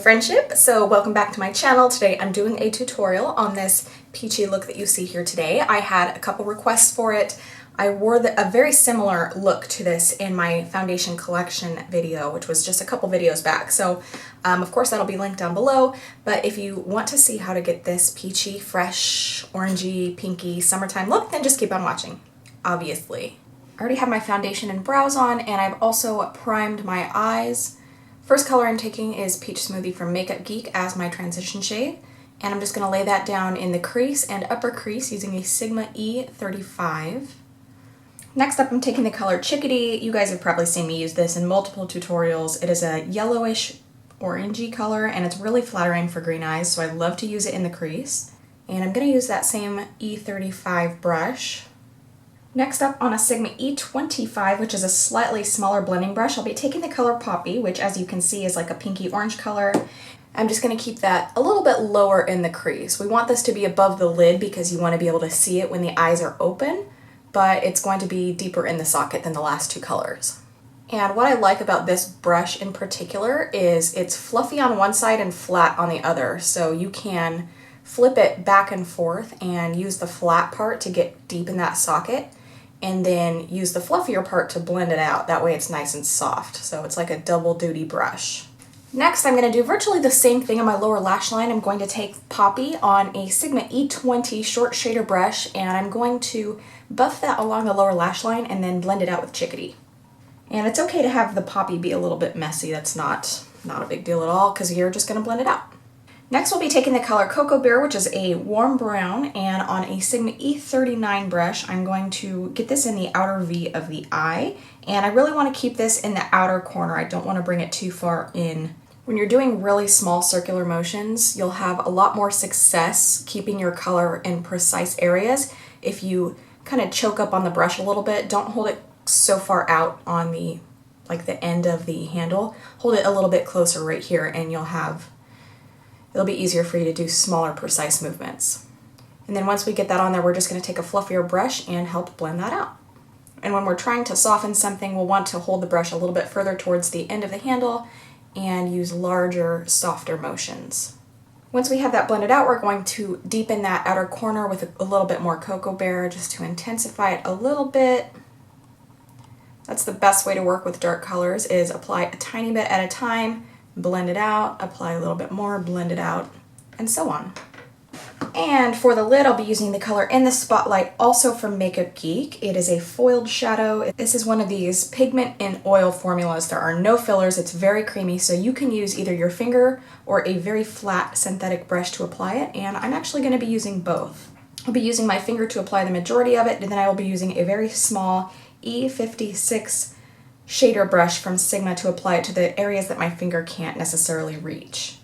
friendship. So welcome back to my channel. Today I'm doing a tutorial on this peachy look that you see here today. I had a couple requests for it. I wore a very similar look to this in my foundation collection video, which was just a couple videos back. So of course that'll be linked down below, but if you want to see how to get this peachy, fresh, orangey, pinky, summertime look, then just keep on watching, obviously. I already have my foundation and brows on, and I've also primed my eyes. First color I'm taking is Peach Smoothie from Geek as my transition shade, and I'm just going to lay that down in the crease and upper crease using a Sigma E35. Next up I'm taking the color Chickadee. You guys have probably seen me use this in multiple tutorials. It is a yellowish orangey color and it's really flattering for green eyes, so I love to use it in the crease. And I'm going to use that same E35 brush. Next up, on a Sigma E25, which is a slightly smaller blending brush, I'll be taking the color Poppy, which as you can see is like a pinky orange color. I'm just going to keep that a little bit lower in the crease. We want this to be above the lid because you want to be able to see it when the eyes are open, but it's going to be deeper in the socket than the last two colors. And what I like about this brush in particular is it's fluffy on one side and flat on the other, so you can flip it back and forth and use the flat part to get deep in that socket, and then use the fluffier part to blend it out. That way it's nice and soft. So it's like a double duty brush. Next, I'm going to do virtually the same thing on my lower lash line. I'm going to take Poppy on a Sigma E20 short shader brush, and I'm going to buff that along the lower lash line and then blend it out with Chickadee. And it's okay to have the Poppy be a little bit messy. That's not a big deal at all because you're just going to blend it out. Next, we'll be taking the color Koko Bella, which is a warm brown, and on a Sigma E39 brush, I'm going to get this in the outer V of the eye, and I really want to keep this in the outer corner. I don't want to bring it too far in. When you're doing really small circular motions, you'll have a lot more success keeping your color in precise areas. If you kind of choke up on the brush a little bit, don't hold it so far out on the end of the handle. Hold it a little bit closer right here, and it'll be easier for you to do smaller, precise movements. And then once we get that on there, we're just going to take a fluffier brush and help blend that out. And when we're trying to soften something, we'll want to hold the brush a little bit further towards the end of the handle and use larger, softer motions. Once we have that blended out, we're going to deepen that outer corner with a little bit more Koko Bella just to intensify it a little bit. That's the best way to work with dark colors, is apply a tiny bit at a time, blend it out, apply a little bit more, blend it out, and so on. And for the lid, I'll be using the color In the Spotlight, also from Geek. It is a foiled shadow. This is one of these pigment in oil formulas. There are no fillers, it's very creamy, so you can use either your finger or a very flat synthetic brush to apply it, and I'm actually going to be using both. I'll be using my finger to apply the majority of it, and then I will be using a very small E56 shader brush from Sigma to apply it to the areas that my finger can't necessarily reach.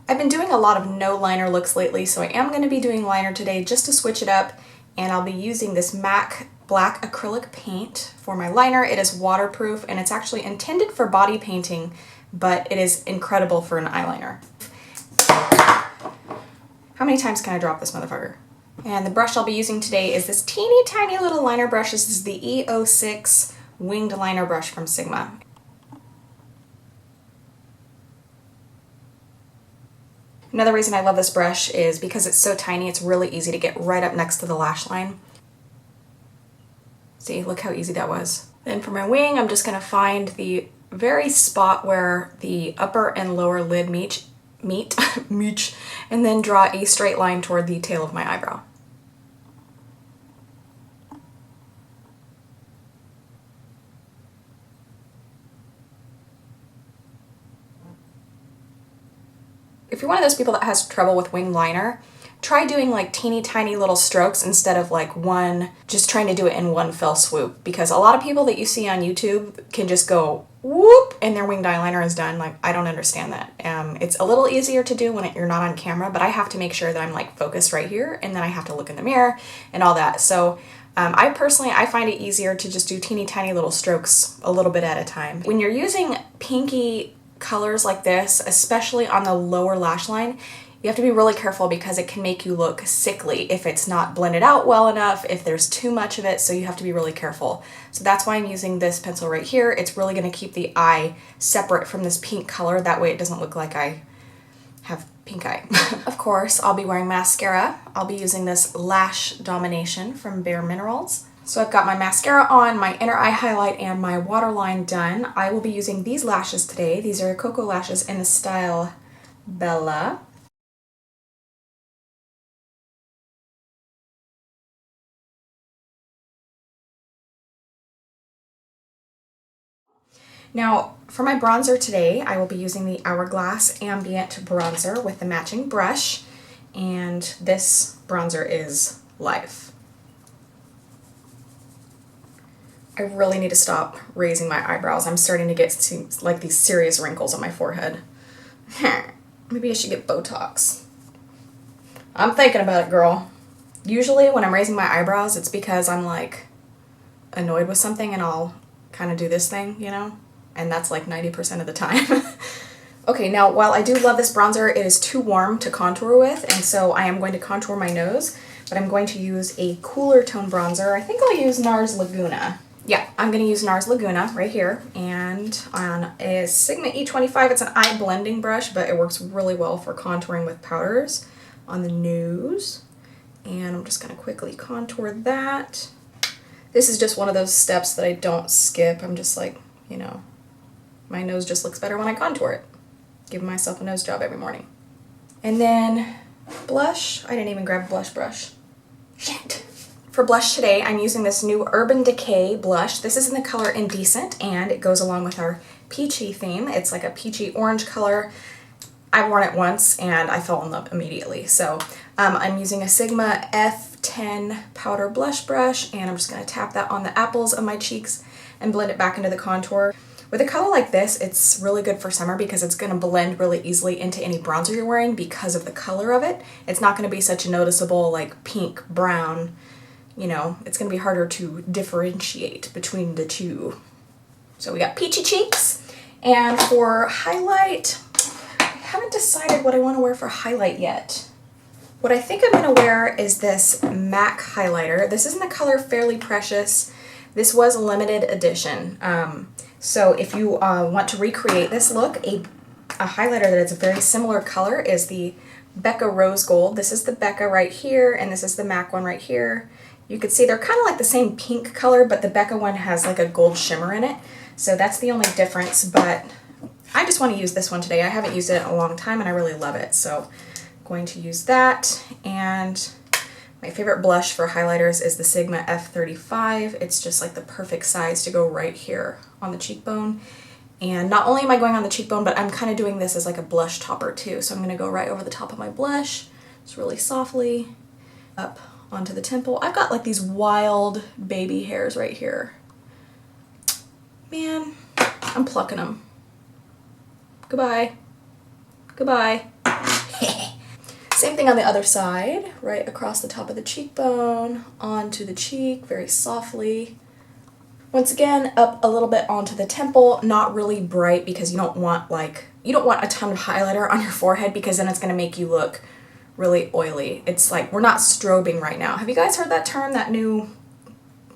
I've been doing a lot of no liner looks lately, so I am going to be doing liner today just to switch it up, and I'll be using this MAC black acrylic paint for my liner. It is waterproof and it's actually intended for body painting, but it is incredible for an eyeliner. How many times can I drop this motherfucker? And the brush I'll be using today is this teeny tiny little liner brush. This is the E06 winged liner brush from Sigma. Another reason I love this brush is because it's so tiny, it's really easy to get right up next to the lash line. See, look how easy that was. Then for my wing, I'm just going to find the very spot where the upper and lower lid meet, and then draw a straight line toward the tail of my eyebrow. If you're one of those people that has trouble with wing liner, try doing like teeny tiny little strokes instead of like just trying to do it in one fell swoop, because a lot of people that you see on YouTube can just go whoop and their winged eyeliner is done. Like, I don't understand that. It's a little easier to do when you're not on camera, but I have to make sure that I'm like focused right here, and then I have to look in the mirror and all that. So I find it easier to just do teeny tiny little strokes a little bit at a time. When you're using pinky colors like this, especially on the lower lash line, you have to be really careful because it can make you look sickly if it's not blended out well enough, if there's too much of it, so you have to be really careful. So that's why I'm using this pencil right here. It's really going to keep the eye separate from this pink color. That way it doesn't look like I pink eye. Of course, I'll be wearing mascara. I'll be using this Lash Domination from Bare Minerals. So I've got my mascara on, my inner eye highlight, and my waterline done. I will be using these lashes today. These are Koko lashes in the style Bella. Now, for my bronzer today, I will be using the Hourglass Ambient bronzer with the matching brush, and this bronzer is life. I really need to stop raising my eyebrows. I'm starting to get like these serious wrinkles on my forehead. Maybe I should get Botox. I'm thinking about it, girl. Usually when I'm raising my eyebrows, it's because I'm like annoyed with something and I'll kind of do this thing, you know? And that's like 90% of the time. Okay, now while I do love this bronzer, it is too warm to contour with, and so I am going to contour my nose, but I'm going to use a cooler tone bronzer. I think I'll use Nars Laguna. Yeah, I'm going to use Nars Laguna right here, and on a Sigma E25, it's an eye blending brush, but it works really well for contouring with powders on the nose. And I'm just going to quickly contour that. This is just one of those steps that I don't skip. I'm just like, you know, my nose just looks better when I contour it. Giving myself a nose job every morning. And then blush. I didn't even grab a blush brush. Shit. For blush today, I'm using this new Urban Decay blush. This is in the color Indecent, and it goes along with our peachy theme. It's like a peachy orange color. I've worn it once, and I fell in love immediately. So I'm using a Sigma F10 powder blush brush, and I'm just going to tap that on the apples of my cheeks and blend it back into the contour. With a color like this, it's really good for summer because it's going to blend really easily into any bronzer you're wearing because of the color of it. It's not going to be such a noticeable like pink, brown, you know, it's going to be harder to differentiate between the two. So we got peachy cheeks, and for highlight, I haven't decided what I want to wear for highlight yet. What I think I'm going to wear is this MAC highlighter. This is in the color Fairly Precious. This was a limited edition. So if you want to recreate this look, a highlighter that is a very similar color is the Becca Rose Gold. This is the Becca right here, and this is the MAC one right here. You can see they're kind of like the same pink color, but the Becca one has like a gold shimmer in it. So that's the only difference, but I just want to use this one today. I haven't used it in a long time, and I really love it. So I'm going to use that. And my favorite blush for highlighters is the Sigma F35. It's just like the perfect size to go right here on the cheekbone. And not only am I going on the cheekbone, but I'm kind of doing this as like a blush topper too. So I'm going to go right over the top of my blush, just really softly up onto the temple. I've got like these wild baby hairs right here. Man, I'm plucking them. Goodbye. Goodbye. Same thing on the other side, right across the top of the cheekbone, onto the cheek, very softly. Once again, up a little bit onto the temple, not really bright because you don't want a ton of highlighter on your forehead because then it's going to make you look really oily. It's like, we're not strobing right now. Have you guys heard that term, that new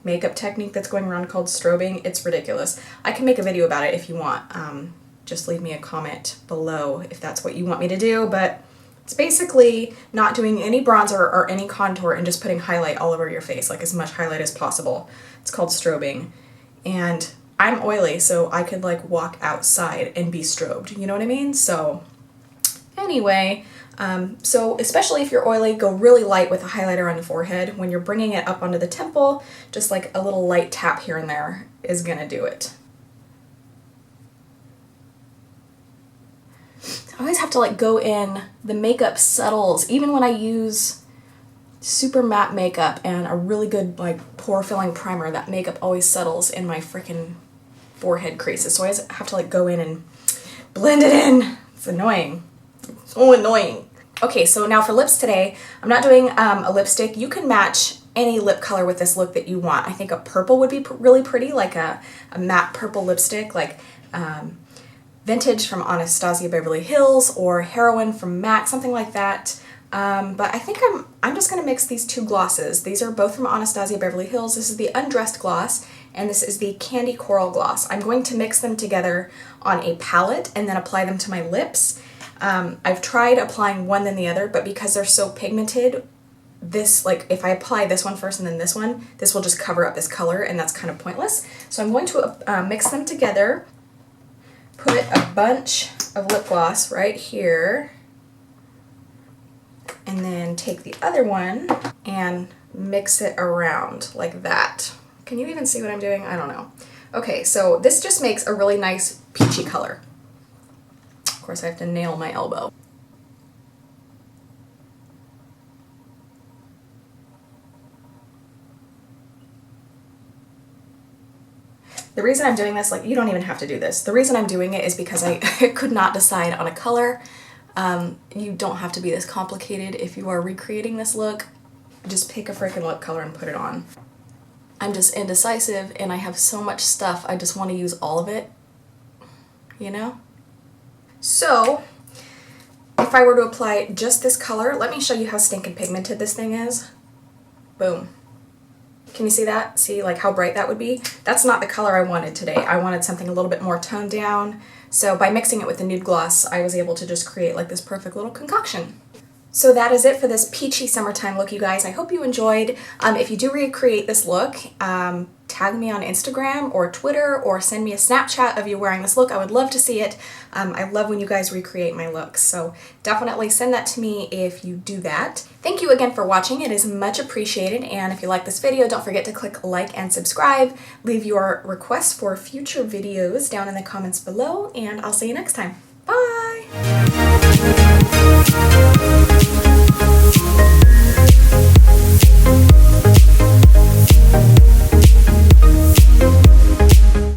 makeup technique that's going around called strobing? It's ridiculous. I can make a video about it if you want. Just leave me a comment below if that's what you want me to do, but it's basically not doing any bronzer or any contour and just putting highlight all over your face, like as much highlight as possible. It's called strobing. And I'm oily, so I could like walk outside and be strobed, you know what I mean? So anyway, so especially if you're oily, go really light with a highlighter on the forehead. When you're bringing it up onto the temple, just like a little light tap here and there is gonna do it. I always have to like go in, the makeup settles, even when I use super matte makeup and a really good like pore filling primer, that makeup always settles in my freaking forehead creases. So I always have to like go in and blend it in. It's annoying. It's so annoying. Okay, so now for lips today, I'm not doing a lipstick. You can match any lip color with this look that you want. I think a purple would be really pretty, like a matte purple lipstick, like Vintage from Anastasia Beverly Hills or Heroine from MAC, something like that. But I think I'm just going to mix these two glosses. These are both from Anastasia Beverly Hills. This is the Undressed gloss, and this is the Candy Coral gloss. I'm going to mix them together on a palette and then apply them to my lips. I've tried applying one then the other, but because they're so pigmented, this, like, if I apply this one first and then this one, this will just cover up this color, and that's kind of pointless. So I'm going to mix them together, put a bunch of lip gloss right here, and then take the other one and mix it around like that. Can you even see what I'm doing? I don't know. Okay, so this just makes a really nice peachy color. Of course, I have to nail my elbow. The reason I'm doing this, like, you don't even have to do this. The reason I'm doing it is because I could not decide on a color. You don't have to be this complicated if you are recreating this look. Just pick a freaking lip color and put it on. I'm just indecisive and I have so much stuff, I just want to use all of it, you know? So, if I were to apply just this color, let me show you how stinking pigmented this thing is. Boom. Can you see that? See, like, how bright that would be? That's not the color I wanted today. I wanted something a little bit more toned down. So by mixing it with the nude gloss, I was able to just create like this perfect little concoction. So that is it for this peachy summertime look, you guys. I hope you enjoyed. If you do recreate this look, tag me on Instagram or Twitter or send me a Snapchat of you wearing this look. I would love to see it. I love when you guys recreate my looks. So definitely send that to me if you do that. Thank you again for watching. It is much appreciated. And if you like this video, don't forget to click like and subscribe. Leave your requests for future videos down in the comments below, and I'll see you next time. Bye!